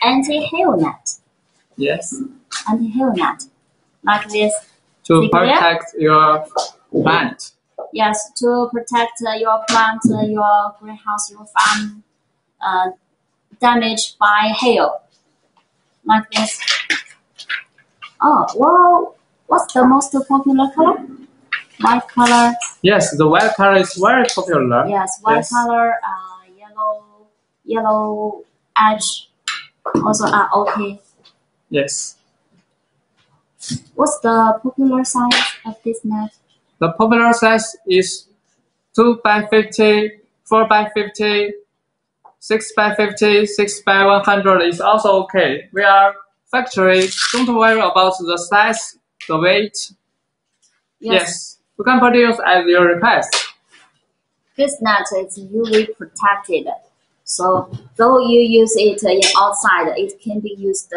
anti-hail net. Yes. Anti-hail net. Like this. To See clear? protect your plant. Yes, to protect your plant, your greenhouse, your farm damaged by hail. Like this. Oh, well, what's the most popular color? White color. Yes, the white color is very popular. Yes, white color, yellow edge also are okay. Yes. What's the popular size of this net? The popular size is 2 by 50, 4 by 50, 6 by 50, 6 by 100 is also okay. We are factory. Don't worry about the size, the weight. Yes. You can produce as your request. This net is UV protected, so though you use it in outside, it can be used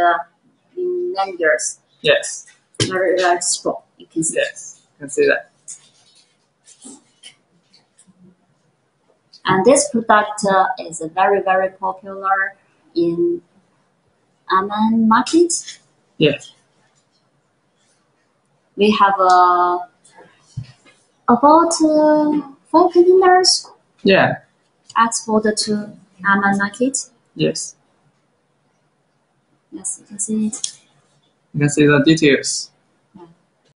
in many years. Yes. Very, very strong. You can see. Yes, you can see that. And this product is very, very popular in Amman market. Yes. We have about 4 containers. Yeah. Exported to Amman market. Yes. Yes, you can see it. You can see the details.